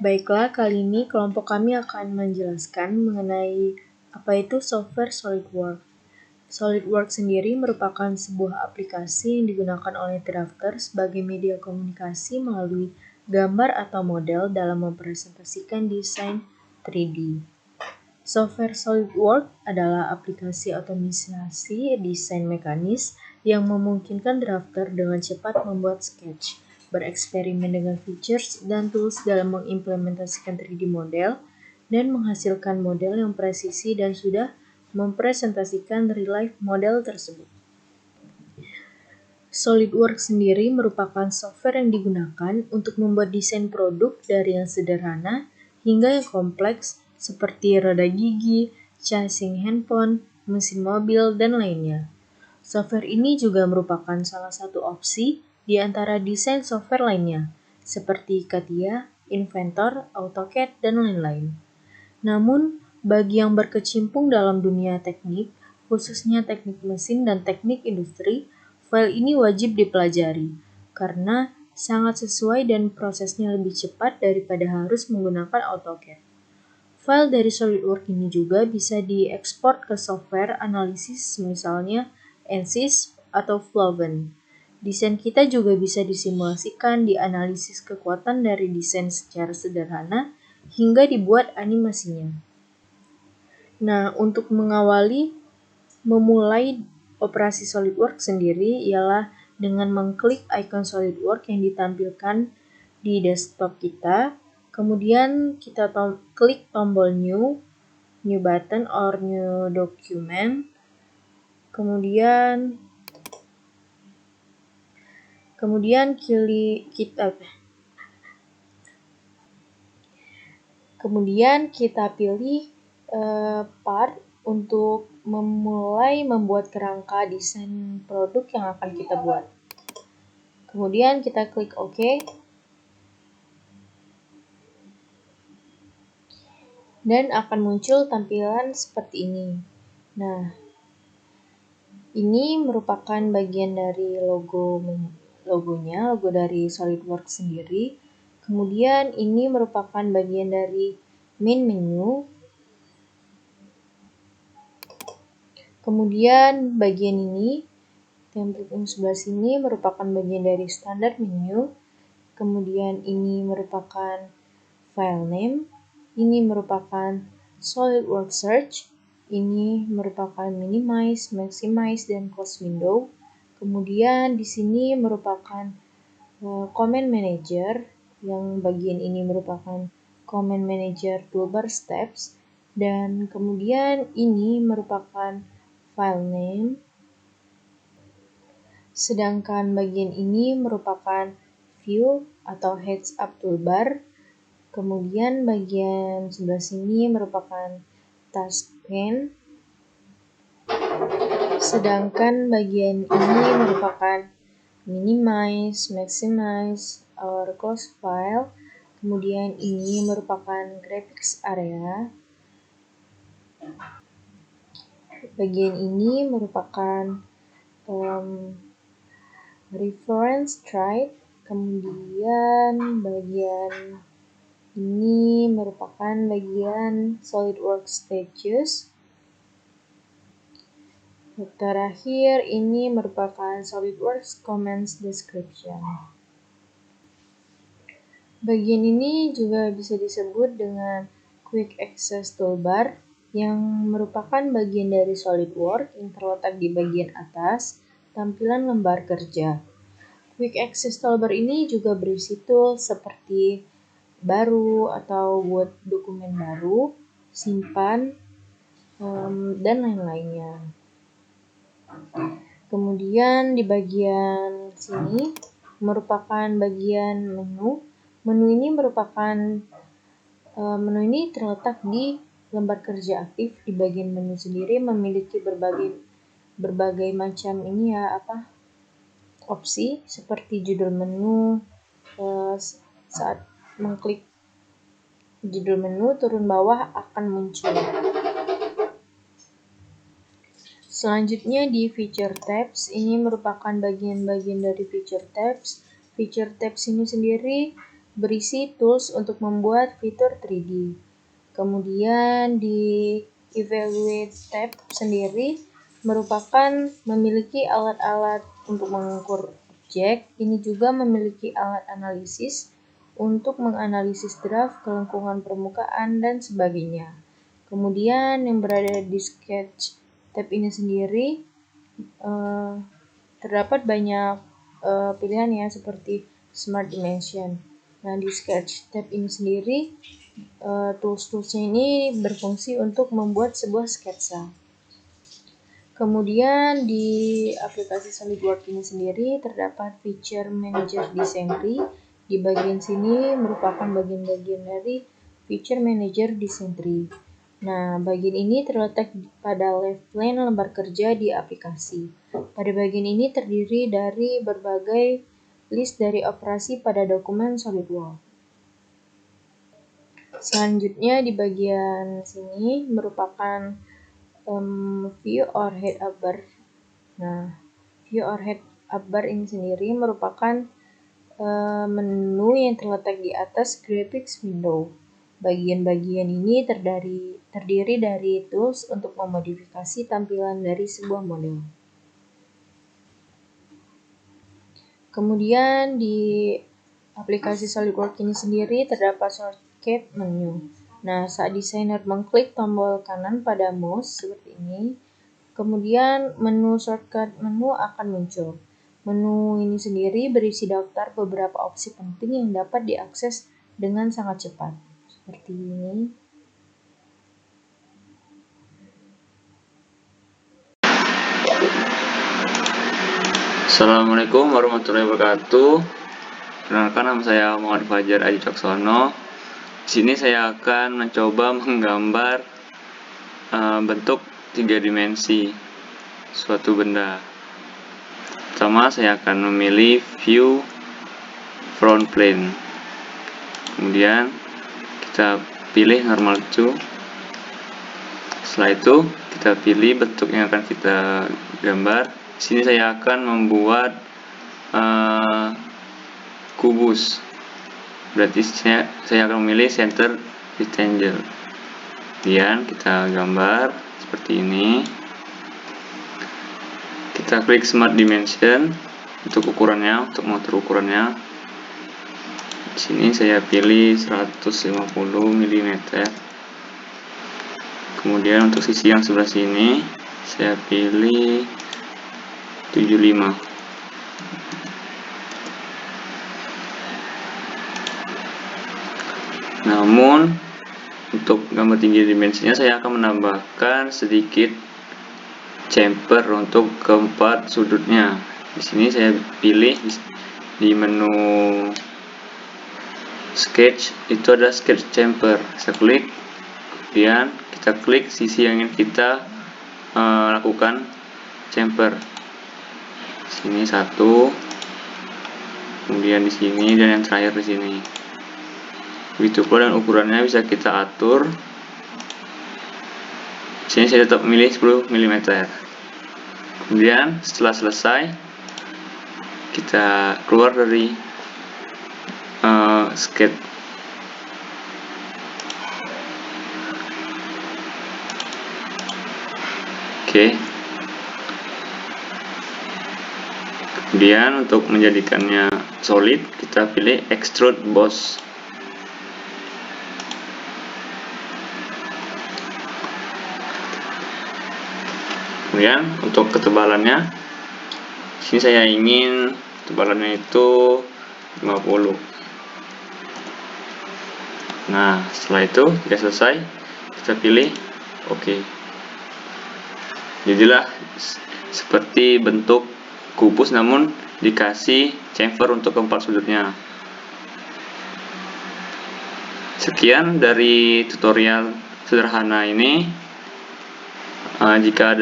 Baiklah, kali ini kelompok kami akan menjelaskan mengenai apa itu software SolidWorks. SolidWorks sendiri merupakan sebuah aplikasi yang digunakan oleh drafter sebagai media komunikasi melalui gambar atau model dalam mempresentasikan desain 3D. Software SolidWorks adalah aplikasi otomatisasi desain mekanis yang memungkinkan drafter dengan cepat membuat sketch, bereksperimen dengan features dan tools dalam mengimplementasikan 3D model, dan menghasilkan model yang presisi dan sudah mempresentasikan real-life model tersebut. SolidWorks sendiri merupakan software yang digunakan untuk membuat desain produk dari yang sederhana hingga yang kompleks seperti roda gigi, casing handphone, mesin mobil, dan lainnya. Software ini juga merupakan salah satu opsi di antara desain software lainnya, seperti CATIA, Inventor, AutoCAD, dan lain-lain. Namun, bagi yang berkecimpung dalam dunia teknik, khususnya teknik mesin dan teknik industri, file ini wajib dipelajari, karena sangat sesuai dan prosesnya lebih cepat daripada harus menggunakan AutoCAD. File dari SolidWorks ini juga bisa diekspor ke software analisis misalnya ANSYS atau Fluent. Desain kita juga bisa disimulasikan di analisis kekuatan dari desain secara sederhana hingga dibuat animasinya. Nah, untuk memulai operasi SolidWorks sendiri ialah dengan mengklik icon SolidWorks yang ditampilkan di desktop kita. Kemudian kita klik tombol new button or new document. Kemudian kita pilih part untuk memulai membuat kerangka desain produk yang akan kita buat. Kemudian kita klik OK. Dan akan muncul tampilan seperti ini. Nah, ini merupakan bagian dari logonya, logo dari SolidWorks sendiri. Kemudian ini merupakan bagian dari main menu. Kemudian bagian ini, template yang sebelah sini merupakan bagian dari standar menu. Kemudian ini merupakan file name. Ini merupakan SolidWorks Search. Ini merupakan minimize, maximize, dan close window. Kemudian di sini merupakan command manager, yang bagian ini merupakan command manager toolbar steps, dan kemudian ini merupakan file name. Sedangkan bagian ini merupakan view atau heads up toolbar. Kemudian bagian sebelah sini merupakan task pane. Sedangkan bagian ini merupakan minimize, maximize, or close file. Kemudian ini merupakan graphics area. Bagian ini merupakan reference type. Kemudian bagian ini merupakan bagian SolidWorks status. Terakhir, ini merupakan SolidWorks Commands Description. Bagian ini juga bisa disebut dengan Quick Access Toolbar, yang merupakan bagian dari SolidWorks yang terletak di bagian atas tampilan lembar kerja. Quick Access Toolbar ini juga berisi tools seperti baru atau buat dokumen baru, simpan, dan lain-lainnya. Kemudian di bagian sini merupakan bagian menu. Menu ini terletak di lembar kerja aktif. Di bagian menu sendiri memiliki berbagai macam opsi seperti judul menu. Saat mengklik judul menu, turun bawah akan muncul. Selanjutnya di feature tabs, ini merupakan bagian-bagian dari feature tabs. Feature tabs ini sendiri berisi tools untuk membuat fitur 3D. Kemudian di Evaluate tab sendiri merupakan memiliki alat-alat untuk mengukur objek. Ini juga memiliki alat analisis untuk menganalisis draft, kelengkungan permukaan, dan sebagainya. Kemudian yang berada di Sketch tab ini sendiri terdapat banyak pilihan ya, seperti Smart Dimension. Nah, di Sketch tab ini sendiri tools-toolsnya ini berfungsi untuk membuat sebuah sketsa. Kemudian di aplikasi SolidWorks ini sendiri terdapat Feature Manager Design Tree. Di bagian sini merupakan bagian-bagian dari Feature Manager Design Tree. Nah, bagian ini terletak pada left pane lembar kerja di aplikasi. Pada bagian ini terdiri dari berbagai list dari operasi pada dokumen SolidWorks. Selanjutnya di bagian sini merupakan view or head up bar. Nah, view or head up bar ini sendiri merupakan menu yang terletak di atas graphics window. Bagian-bagian ini terdiri dari tools untuk memodifikasi tampilan dari sebuah model. Kemudian di aplikasi SolidWorks ini sendiri terdapat shortcut menu. Nah, saat desainer mengklik tombol kanan pada mouse seperti ini, kemudian menu shortcut menu akan muncul. Menu ini sendiri berisi daftar beberapa opsi penting yang dapat diakses dengan sangat cepat. Seperti ini. Assalamualaikum warahmatullahi wabarakatuh. Perkenalkan, nama saya Muhammad Fajar Aji Caksono. Di sini saya akan mencoba menggambar bentuk 3 dimensi suatu benda. Pertama, saya akan memilih view front plane. Kemudian kita pilih normal view. Setelah itu kita pilih bentuk yang akan kita gambar. Di sini saya akan membuat kubus. Berarti saya akan memilih center rectangle. Kemudian kita gambar seperti ini. Kita klik Smart Dimension untuk ukurannya, untuk mengatur ukurannya. Di sini saya pilih 150 mm. Kemudian untuk sisi yang sebelah sini saya pilih 75. Namun untuk gambar tinggi dimensinya saya akan menambahkan sedikit chamfer untuk keempat sudutnya. Di sini saya pilih di menu sketch itu ada sketch chamfer. Saya klik, kemudian kita klik sisi yang ingin kita lakukan chamfer. Sini satu, kemudian di sini, dan yang terakhir di sini. Begitu pula dan ukurannya bisa kita atur. Sini saya tetap memilih 10 mm. Kemudian setelah selesai kita keluar dari sketch. Oke. Kemudian untuk menjadikannya solid kita pilih extrude boss. Kemudian untuk ketebalannya, sini saya ingin ketebalannya itu 50. Nah, setelah itu sudah selesai, kita pilih OK. Jadilah seperti bentuk kubus namun dikasih chamfer untuk keempat sudutnya. Sekian dari tutorial sederhana ini. Jika